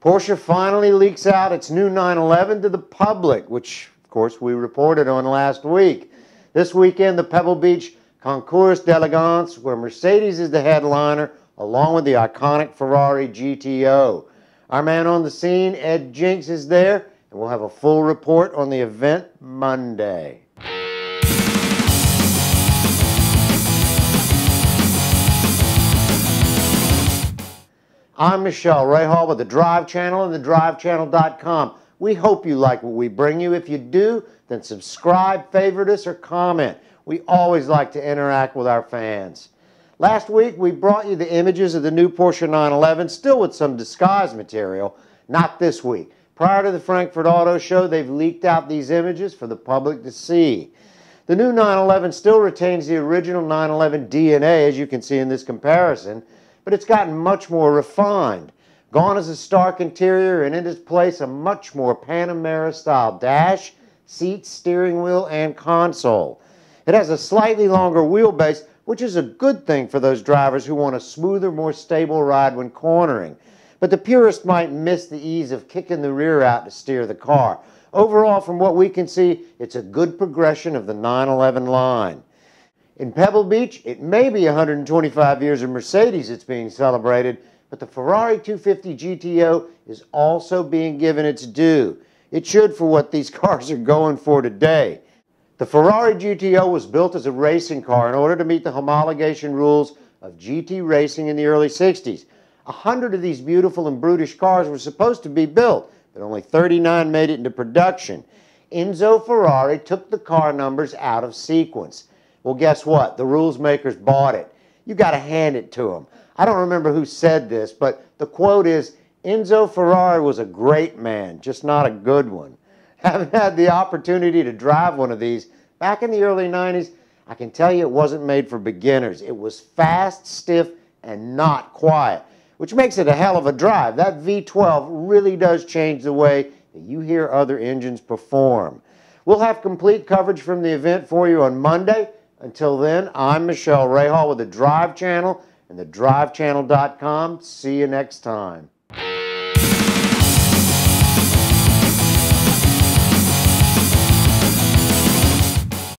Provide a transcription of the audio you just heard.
Porsche finally leaks out its new 911 to the public, which, of course, we reported on last week. This weekend, the Pebble Beach Concours d'Elegance, where Mercedes is the headliner, along with the iconic Ferrari GTO. Our man on the scene, Ed Jinks, is there, and we'll have a full report on the event Monday. I'm Michelle Rahal with the Drive Channel and thedrivechannel.com. We hope you like what we bring you. If you do, then subscribe, favorite us, or comment. We always like to interact with our fans. Last week, we brought you the images of the new Porsche 911, still with some disguise material. Not this week. Prior to the Frankfurt Auto Show, they've leaked out these images for the public to see. The new 911 still retains the original 911 DNA, as you can see in this comparison, but it's gotten much more refined. Gone is a stark interior, and in its place a much more Panamera-style dash, seats, steering wheel, and console. It has a slightly longer wheelbase, which is a good thing for those drivers who want a smoother, more stable ride when cornering. But the purist might miss the ease of kicking the rear out to steer the car. Overall, from what we can see, it's a good progression of the 911 line. In Pebble Beach, it may be 125 years of Mercedes that's being celebrated, but the Ferrari 250 GTO is also being given its due. It should, for what these cars are going for today. The Ferrari GTO was built as a racing car in order to meet the homologation rules of GT racing in the early 60s. 100 of these beautiful and brutish cars were supposed to be built, but only 39 made it into production. Enzo Ferrari took the car numbers out of sequence. Well, guess what? The rules makers bought it. You got to hand it to them. I don't remember who said this, but the quote is, Enzo Ferrari was a great man, just not a good one. Having had the opportunity to drive one of these back in the early 90s, I can tell you it wasn't made for beginners. It was fast, stiff, and not quiet, which makes it a hell of a drive. That V12 really does change the way that you hear other engines perform. We'll have complete coverage from the event for you on Monday. Until then, I'm Michelle Rahal with the Drive Channel and thedrivechannel.com. See you next time.